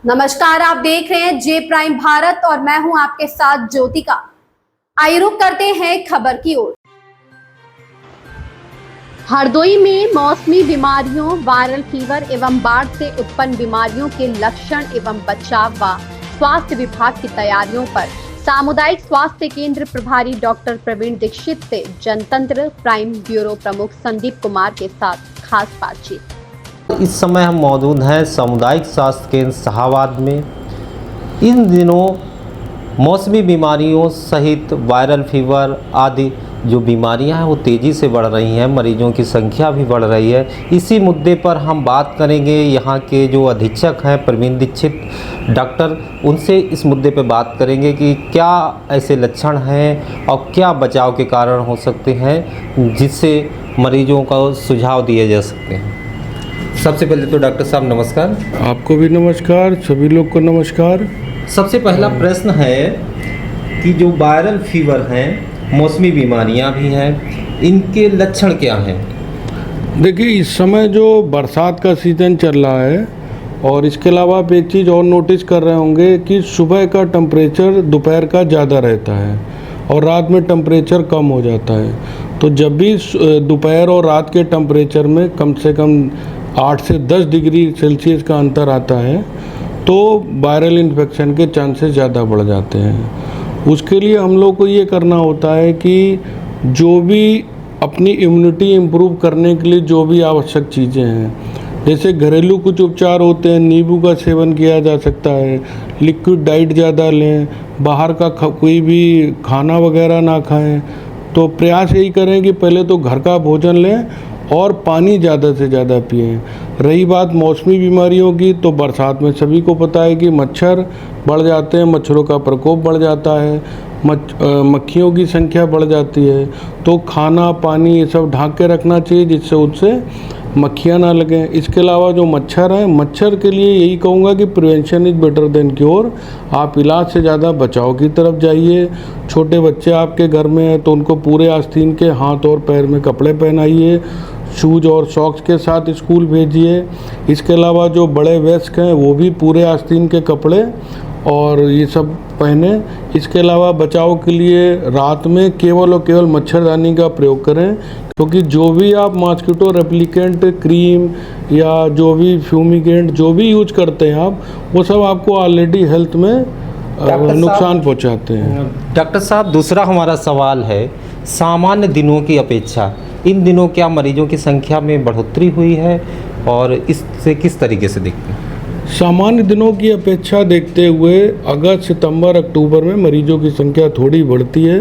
नमस्कार, आप देख रहे हैं जे प्राइम भारत और मैं हूं आपके साथ ज्योतिका। आइए रुक करते हैं खबर की ओर। हरदोई में मौसमी बीमारियों, वायरल फीवर एवं बाढ़ से उत्पन्न बीमारियों के लक्षण एवं बचाव व स्वास्थ्य विभाग की तैयारियों पर सामुदायिक स्वास्थ्य केंद्र प्रभारी डॉक्टर प्रवीण दीक्षित से जनतंत्र प्राइम ब्यूरो प्रमुख संदीप कुमार के साथ खास बातचीत। इस समय हम मौजूद हैं सामुदायिक स्वास्थ्य केंद्र शाहाबाद में। इन दिनों मौसमी बीमारियों सहित वायरल फीवर आदि जो बीमारियां हैं वो तेज़ी से बढ़ रही हैं, मरीजों की संख्या भी बढ़ रही है। इसी मुद्दे पर हम बात करेंगे यहाँ के जो अधीक्षक हैं प्रवीण दीक्षित डॉक्टर, उनसे इस मुद्दे पर बात करेंगे कि क्या ऐसे लक्षण हैं और क्या बचाव के कारण हो सकते हैं जिससे मरीजों को सुझाव दिए जा सकते हैं। सबसे पहले तो डॉक्टर साहब नमस्कार। आपको भी नमस्कार, सभी लोग को नमस्कार। सबसे पहला प्रश्न है कि जो वायरल फीवर हैं, मौसमी बीमारियां भी हैं, इनके लक्षण क्या हैं? देखिए, इस समय जो बरसात का सीज़न चल रहा है और इसके अलावा आप एक चीज़ और नोटिस कर रहे होंगे कि सुबह का टेम्परेचर दोपहर का ज़्यादा रहता है और रात में टेम्परेचर कम हो जाता है। तो जब भी दोपहर और रात के टेम्परेचर में कम से कम 8 से 10 डिग्री सेल्सियस का अंतर आता है तो वायरल इन्फेक्शन के चांसेस ज़्यादा बढ़ जाते हैं। उसके लिए हम लोग को ये करना होता है कि जो भी अपनी इम्यूनिटी इम्प्रूव करने के लिए जो भी आवश्यक चीज़ें हैं, जैसे घरेलू कुछ उपचार होते हैं, नींबू का सेवन किया जा सकता है, लिक्विड डाइट ज़्यादा लें, बाहर का कोई भी खाना वगैरह ना खाएं। तो प्रयास यही करें कि पहले तो घर का भोजन लें और पानी ज़्यादा से ज़्यादा पिएं। रही बात मौसमी बीमारियों की, तो बरसात में सभी को पता है कि मच्छर बढ़ जाते हैं, मच्छरों का प्रकोप बढ़ जाता है, मक्खियों की संख्या बढ़ जाती है। तो खाना पानी ये सब ढक के रखना चाहिए जिससे उससे मक्खियाँ ना लगें। इसके अलावा जो मच्छर हैं, मच्छर के लिए यही कहूँगा कि prevention is better than cure. आप इलाज से ज़्यादा बचाव की तरफ जाइए। छोटे बच्चे आपके घर में हैं तो उनको पूरे आस्तीन के हाथ और पैर में कपड़े पहनाइए, शूज़ और सॉक्स के साथ स्कूल भेजिए। इसके अलावा जो बड़े वयस्क हैं वो भी पूरे आस्तीन के कपड़े और ये सब पहने। इसके अलावा बचाव के लिए रात में केवल और केवल मच्छरदानी का प्रयोग करें, क्योंकि जो भी आप मॉस्किटो रेप्लिकेंट क्रीम या जो भी फ्यूमिगेंट जो भी यूज करते हैं आप, वो सब आपको ऑलरेडी हेल्थ में नुकसान पहुंचाते हैं। डॉक्टर साहब, दूसरा हमारा सवाल है, सामान्य दिनों की अपेक्षा इन दिनों क्या मरीजों की संख्या में बढ़ोतरी हुई है और इससे किस तरीके से देखते हैं? सामान्य दिनों की अपेक्षा देखते हुए अगस्त सितंबर अक्टूबर में मरीजों की संख्या थोड़ी बढ़ती है।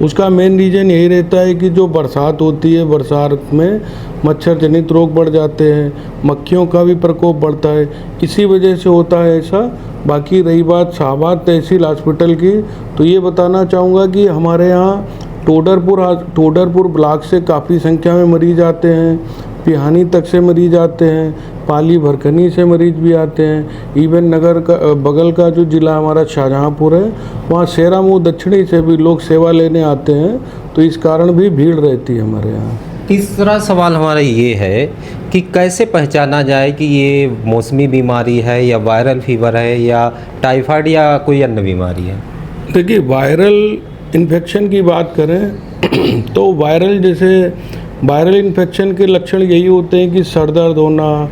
उसका मेन रीज़न यही रहता है कि जो बरसात होती है, बरसात में मच्छर जनित रोग बढ़ जाते हैं, मक्खियों का भी प्रकोप बढ़ता है, इसी वजह से होता है ऐसा। बाकी रही बात शाहाबाद तहसील हॉस्पिटल की, तो ये बताना चाहूँगा कि हमारे यहाँ टोडरपुर ब्लॉक से काफ़ी संख्या में मरीज आते हैं, पिहानी तक से मरीज आते हैं, पाली भरकनी से मरीज भी आते हैं। इवन नगर का बगल का जो ज़िला हमारा शाहजहाँपुर है, वहाँ सेरा मुँह दक्षिणी से भी लोग सेवा लेने आते हैं, तो इस कारण भी भीड़ रहती है हमारे यहाँ। तीसरा सवाल हमारा ये है कि कैसे पहचाना जाए कि ये मौसमी बीमारी है या वायरल फीवर है या टाइफाइड या कोई अन्य बीमारी है? देखिए, वायरल इन्फेक्शन की बात करें तो वायरल इन्फेक्शन के लक्षण यही होते हैं कि सर दर्द होना,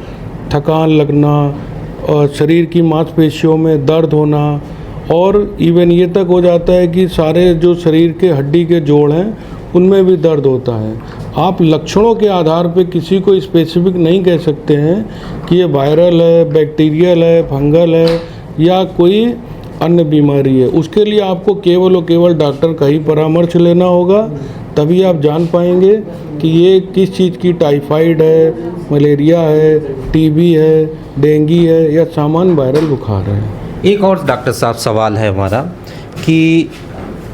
थकान लगना और शरीर की मांसपेशियों में दर्द होना, और इवन ये तक हो जाता है कि सारे जो शरीर के हड्डी के जोड़ हैं उनमें भी दर्द होता है। आप लक्षणों के आधार पे किसी को स्पेसिफिक नहीं कह सकते हैं कि ये वायरल है, बैक्टीरियल है, फंगल है या कोई अन्य बीमारी है। उसके लिए आपको केवल और केवल डॉक्टर का ही परामर्श लेना होगा, तभी आप जान पाएंगे कि ये किस चीज़ की टाइफाइड है, मलेरिया है, टीबी है, डेंगू है या सामान्य वायरल बुखार है। एक और डॉक्टर साहब सवाल है हमारा कि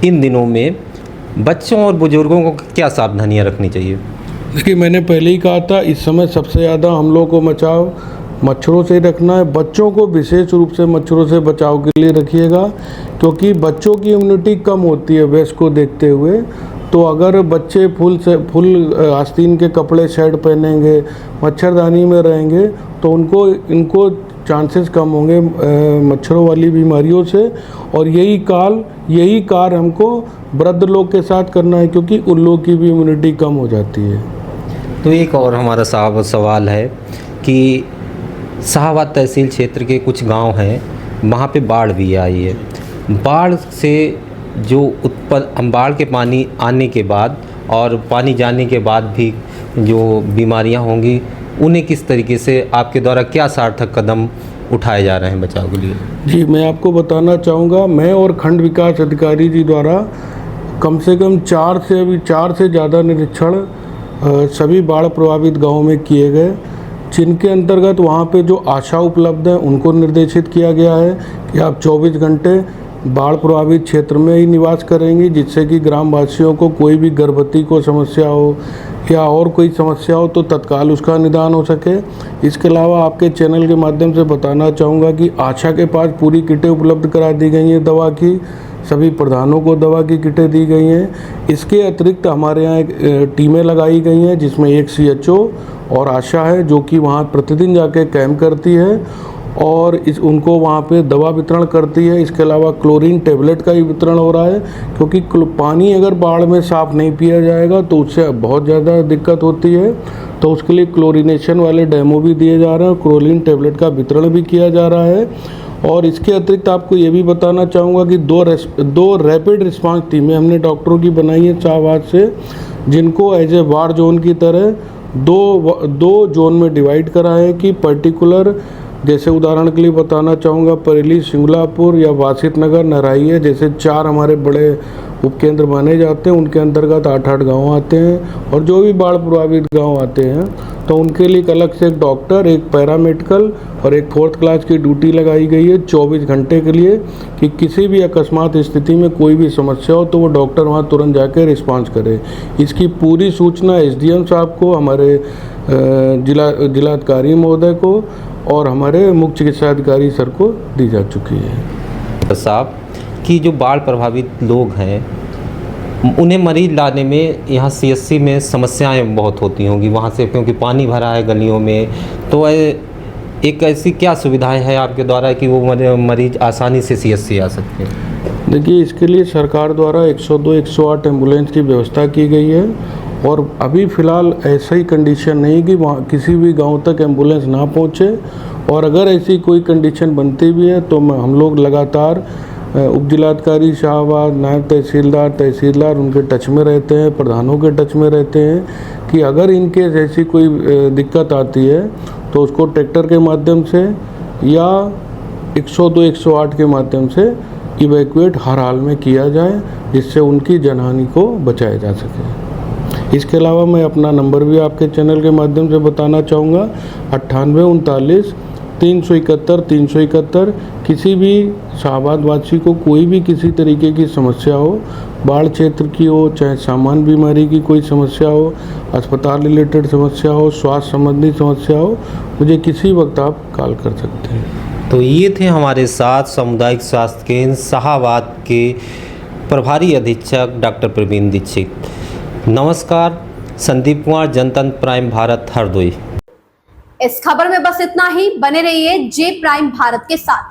इन दिनों में बच्चों और बुजुर्गों को क्या सावधानियां रखनी चाहिए? देखिए, मैंने पहले ही कहा था, इस समय सबसे ज़्यादा हम लोग को बचाव मच्छरों से रखना है। बच्चों को विशेष रूप से मच्छरों से बचाव के लिए रखिएगा, क्योंकि बच्चों की इम्यूनिटी कम होती है वयस्क को देखते हुए। तो अगर बच्चे फुल आस्तीन के कपड़े शर्ट पहनेंगे, मच्छरदानी में रहेंगे, तो इनको चांसेस कम होंगे मच्छरों वाली बीमारियों से। और यही कार्य हमको वृद्ध लोग के साथ करना है, क्योंकि उन लोग की भी इम्यूनिटी कम हो जाती है। तो एक और हमारा साहब सवाल है कि शाहाबाद तहसील क्षेत्र के कुछ गांव हैं, वहाँ पे बाढ़ भी आई है। बाढ़ से जो बाढ़ के पानी आने के बाद और पानी जाने के बाद भी जो बीमारियां होंगी, उन्हें किस तरीके से आपके द्वारा क्या सार्थक कदम उठाए जा रहे हैं बचाव के लिए? जी, मैं आपको बताना चाहूँगा, मैं और खंड विकास अधिकारी जी द्वारा कम से कम 4 से ज़्यादा निरीक्षण सभी बाढ़ प्रभावित गाँवों में किए गए, जिनके अंतर्गत वहाँ पे जो आशा उपलब्ध है उनको निर्देशित किया गया है कि आप 24 घंटे बाढ़ प्रभावित क्षेत्र में ही निवास करेंगे, जिससे कि ग्रामवासियों को कोई भी गर्भवती को समस्या हो या और कोई समस्या हो तो तत्काल उसका निदान हो सके। इसके अलावा आपके चैनल के माध्यम से बताना चाहूँगा कि आशा के पास पूरी किटें उपलब्ध करा दी गई हैं दवा की, सभी प्रधानों को दवा की किटें दी गई हैं। इसके अतिरिक्त हमारे यहाँ एक टीमें लगाई गई हैं, जिसमें एक CHO और आशा है जो कि वहाँ प्रतिदिन जाके कैंप करती है और उनको वहाँ पे दवा वितरण करती है। इसके अलावा क्लोरीन टेबलेट का ही वितरण हो रहा है, क्योंकि पानी अगर बाढ़ में साफ़ नहीं पिया जाएगा तो उससे बहुत ज़्यादा दिक्कत होती है। तो उसके लिए क्लोरीनेशन वाले डेमो भी दिए जा रहे हैं, क्लोरीन टेबलेट का वितरण भी किया जा रहा है। और इसके अतिरिक्त आपको ये भी बताना चाहूँगा कि दो रैपिड रिस्पांस टीमें हमने डॉक्टरों की बनाई हैं शाहबाद से, जिनको एज ए वार जोन की तरह दो जोन में डिवाइड करा है कि पर्टिकुलर, जैसे उदाहरण के लिए बताना चाहूँगा परेली, सिंगलापुर या वासित नगर, नराइया, जैसे 4 हमारे बड़े उपकेंद्र माने जाते हैं। उनके अंतर्गत 8-8 गाँव आते हैं और जो भी बाढ़ प्रभावित गाँव आते हैं तो उनके लिए एक अलग से एक डॉक्टर, एक पैरामेडिकल और एक 4th क्लास की ड्यूटी लगाई गई है 24 घंटे के लिए, कि किसी भी अकस्मात स्थिति में कोई भी समस्या हो तो वो डॉक्टर वहाँ तुरंत जाकर रिस्पांस करे। इसकी पूरी सूचना SDM साहब को, हमारे जिलाधिकारी महोदय को और हमारे मुख्य चिकित्सा अधिकारी सर को दी जा चुकी है। साहब कि जो बाढ़ प्रभावित लोग हैं उन्हें मरीज लाने में यहाँ CSC में समस्याएं बहुत होती होंगी वहाँ से, क्योंकि पानी भरा है गलियों में। तो एक ऐसी क्या सुविधाएं हैं आपके द्वारा कि वो मरीज आसानी से CSC आ सकते हैं? देखिए, इसके लिए सरकार द्वारा 102-108 एम्बुलेंस की व्यवस्था की गई है और अभी फ़िलहाल ऐसा ही कंडीशन नहीं कि वहाँ किसी भी गांव तक एम्बुलेंस ना पहुँचे। और अगर ऐसी कोई कंडीशन बनती भी है तो हम लोग लगातार उपजिलाधिकारी शाहबाद, नायब तहसीलदार उनके टच में रहते हैं, प्रधानों के टच में रहते हैं कि अगर इनके ऐसी कोई दिक्कत आती है तो उसको ट्रैक्टर के माध्यम से या 102-108 के माध्यम से इवैक्यूएट हर हाल में किया जाए, जिससे उनकी जनहानि को बचाया जा सके। इसके अलावा मैं अपना नंबर भी आपके चैनल के माध्यम से बताना चाहूँगा, 9839 371 371। किसी भी शाहबाद वासी को कोई भी किसी तरीके की समस्या हो, बाढ़ क्षेत्र की हो, चाहे सामान्य बीमारी की कोई समस्या हो, अस्पताल रिलेटेड समस्या हो, स्वास्थ्य संबंधी समस्या हो, मुझे किसी वक्त आप कॉल कर सकते हैं। तो ये थे हमारे साथ सामुदायिक स्वास्थ्य केंद्र शाहबाद के प्रभारी अधीक्षक डॉक्टर प्रवीण दीक्षित। नमस्कार, संदीप कुमार, जनतंत्र प्राइम भारत, हरदोई। इस खबर में बस इतना ही। बने रहिए J प्राइम भारत के साथ।